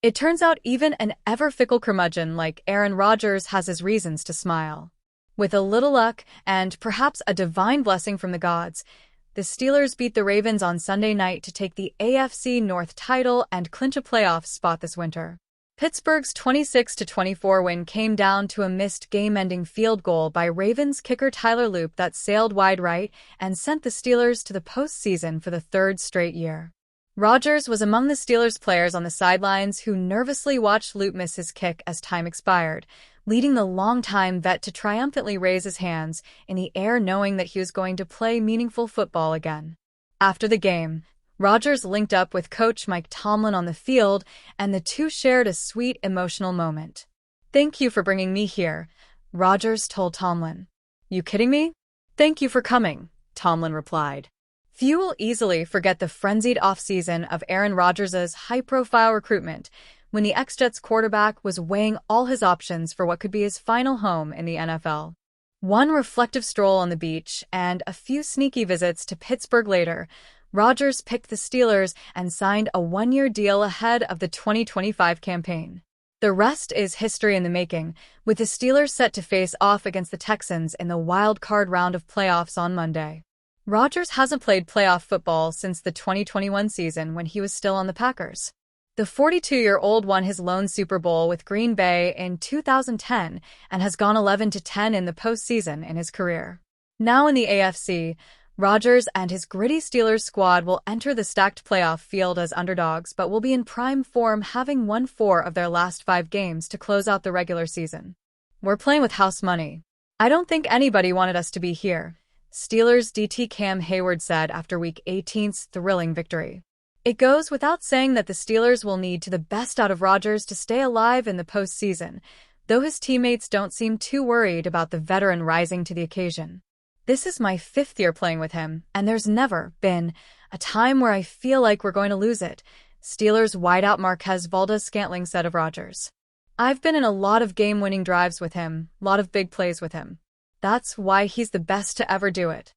It turns out even an ever-fickle curmudgeon like Aaron Rodgers has his reasons to smile. With a little luck, and perhaps a divine blessing from the gods, the Steelers beat the Ravens on Sunday night to take the AFC North title and clinch a playoff spot this winter. Pittsburgh's 26-24 win came down to a missed game-ending field goal by Ravens kicker Tyler Loop that sailed wide right and sent the Steelers to the postseason for the third straight year. Rodgers was among the Steelers players on the sidelines who nervously watched Loop miss his kick as time expired, leading the longtime vet to triumphantly raise his hands in the air knowing that he was going to play meaningful football again. After the game, Rodgers linked up with coach Mike Tomlin on the field, and the two shared a sweet, emotional moment. "Thank you for bringing me here," Rodgers told Tomlin. "You kidding me?" "Thank you for coming," Tomlin replied. Few will easily forget the frenzied offseason of Aaron Rodgers' high-profile recruitment, when the ex-Jets quarterback was weighing all his options for what could be his final home in the NFL. One reflective stroll on the beach and a few sneaky visits to Pittsburgh later, Rodgers picked the Steelers and signed a one-year deal ahead of the 2025 campaign. The rest is history in the making, with the Steelers set to face off against the Texans in the wild card round of playoffs on Monday. Rodgers hasn't played playoff football since the 2021 season when he was still on the Packers. The 42-year-old won his lone Super Bowl with Green Bay in 2010 and has gone 11-10 in the postseason in his career. Now in the AFC, Rodgers and his gritty Steelers squad will enter the stacked playoff field as underdogs but will be in prime form, having won 4 of their last 5 games to close out the regular season. "We're playing with house money. I don't think anybody wanted us to be here," Steelers DT Cam Hayward said after Week 18's thrilling victory. It goes without saying that the Steelers will need to the best out of Rodgers to stay alive in the postseason, though his teammates don't seem too worried about the veteran rising to the occasion. "This is my 5th year playing with him, and there's never been a time where I feel like we're going to lose it," Steelers wideout Marquez Valdes-Scantling said of Rodgers. "I've been in a lot of game-winning drives with him, a lot of big plays with him. That's why he's the best to ever do it."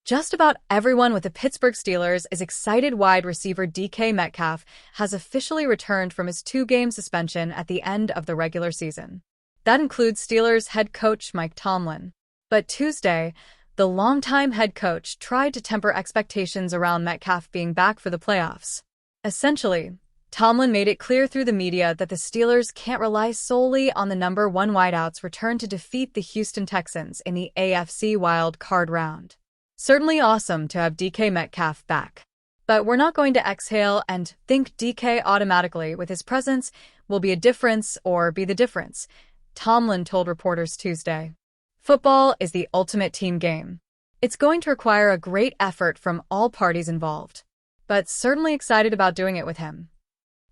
Just about everyone with the Pittsburgh Steelers is excited. Wide receiver DK Metcalf has officially returned from his 2-game suspension at the end of the regular season. That includes Steelers head coach Mike Tomlin. But Tuesday, the longtime head coach tried to temper expectations around Metcalf being back for the playoffs. Essentially, Tomlin made it clear through the media that the Steelers can't rely solely on the number 1 wideout's return to defeat the Houston Texans in the AFC wild card round. "Certainly awesome to have DK Metcalf back. But we're not going to exhale and think DK automatically with his presence will be a difference or be the difference," Tomlin told reporters Tuesday. "Football is the ultimate team game. It's going to require a great effort from all parties involved, but certainly excited about doing it with him."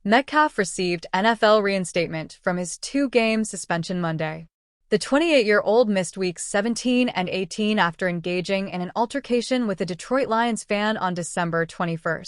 Metcalf received NFL reinstatement from his 2-game suspension Monday. The 28-year-old missed weeks 17 and 18 after engaging in an altercation with a Detroit Lions fan on December 21.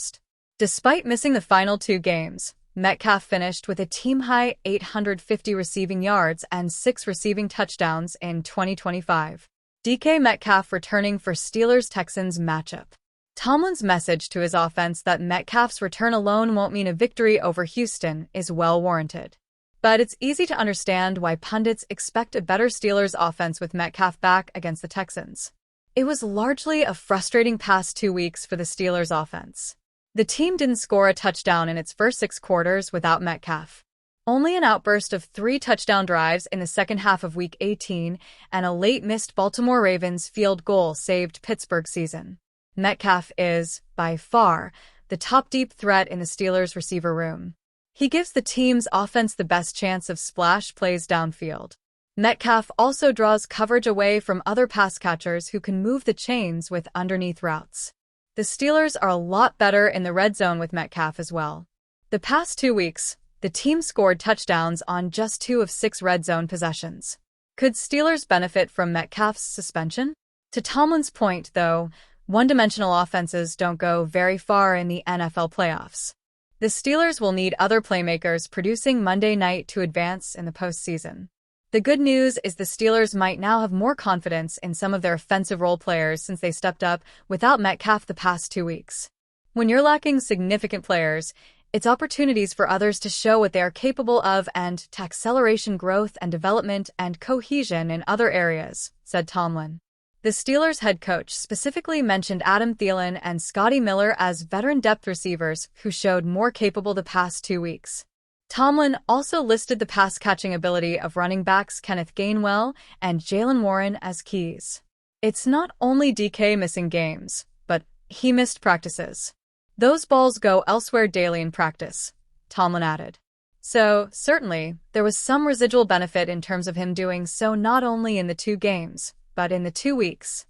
Despite missing the final 2 games, Metcalf finished with a team-high 850 receiving yards and 6 receiving touchdowns in 2025. DK Metcalf returning for Steelers-Texans matchup. Tomlin's message to his offense that Metcalf's return alone won't mean a victory over Houston is well warranted. But it's easy to understand why pundits expect a better Steelers offense with Metcalf back against the Texans. It was largely a frustrating past 2 weeks for the Steelers offense. The team didn't score a touchdown in its first 6 quarters without Metcalf. Only an outburst of 3 touchdown drives in the second half of Week 18 and a late-missed Baltimore Ravens field goal saved Pittsburgh's season. Metcalf is, by far, the top deep threat in the Steelers' receiver room. He gives the team's offense the best chance of splash plays downfield. Metcalf also draws coverage away from other pass catchers who can move the chains with underneath routes. The Steelers are a lot better in the red zone with Metcalf as well. The past 2 weeks, the team scored touchdowns on just 2 of 6 red zone possessions. Could Steelers benefit from Metcalf's suspension? To Tomlin's point, though, one-dimensional offenses don't go very far in the NFL playoffs. The Steelers will need other playmakers producing Monday night to advance in the postseason. The good news is the Steelers might now have more confidence in some of their offensive role players since they stepped up without Metcalf the past 2 weeks. When you're lacking significant players, It's opportunities for others to show what they are capable of and to acceleration growth and development and cohesion in other areas, said Tomlin. The Steelers head coach specifically mentioned Adam Thielen and Scotty Miller as veteran depth receivers who showed more capable the past 2 weeks. Tomlin also listed the pass-catching ability of running backs Kenneth Gainwell and Jaylen Warren as keys. It's not only DK missing games, but he missed practices. Those balls go elsewhere daily in practice, Tomlin added. So, certainly, there was some residual benefit in terms of him doing so not only in the 2 games, but in the 2 weeks.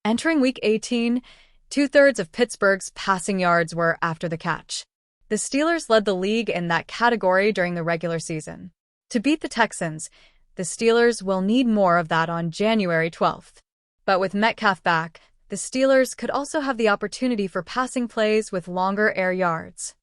Entering Week 18, 2/3 of Pittsburgh's passing yards were after the catch. The Steelers led the league in that category during the regular season. To beat the Texans, the Steelers will need more of that on January 12th. But with Metcalf back, the Steelers could also have the opportunity for passing plays with longer air yards.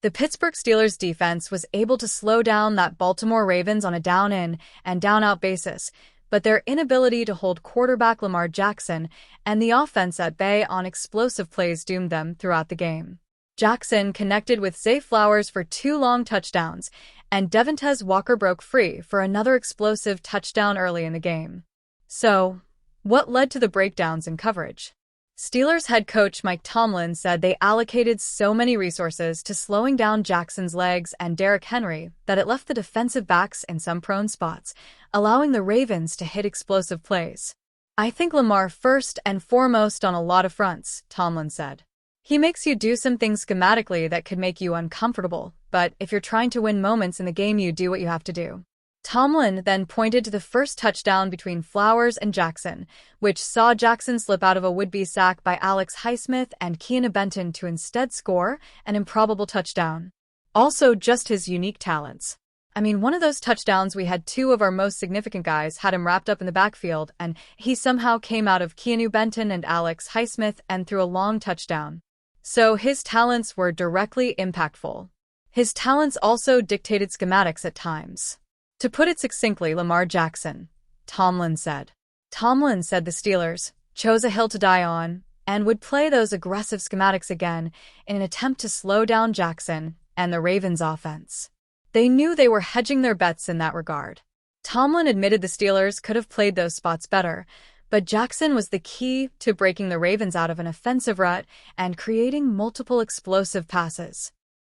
The Pittsburgh Steelers defense was able to slow down that Baltimore Ravens on a down-in and down-out basis, but their inability to hold quarterback Lamar Jackson and the offense at bay on explosive plays doomed them throughout the game. Jackson connected with Zay Flowers for 2 long touchdowns, and Devontae Walker broke free for another explosive touchdown early in the game. So, what led to the breakdowns in coverage? Steelers head coach Mike Tomlin said they allocated so many resources to slowing down Jackson's legs and Derrick Henry that it left the defensive backs in some prone spots, allowing the Ravens to hit explosive plays. I think Lamar first and foremost on a lot of fronts, Tomlin said. He makes you do some things schematically that could make you uncomfortable, but if you're trying to win moments in the game, you do what you have to do. Tomlin then pointed to the first touchdown between Flowers and Jackson, which saw Jackson slip out of a would-be sack by Alex Highsmith and Keanu Benton to instead score an improbable touchdown. Also, just his unique talents. I mean, one of those touchdowns we had 2 of our most significant guys had him wrapped up in the backfield, and he somehow came out of Keanu Benton and Alex Highsmith and threw a long touchdown. So his talents were directly impactful. His talents also dictated schematics at times. To put it succinctly, Lamar Jackson, Tomlin said. Tomlin said the Steelers chose a hill to die on and would play those aggressive schematics again in an attempt to slow down Jackson and the Ravens' offense. They knew they were hedging their bets in that regard. Tomlin admitted the Steelers could have played those spots better, but Jackson was the key to breaking the Ravens out of an offensive rut and creating multiple explosive passes.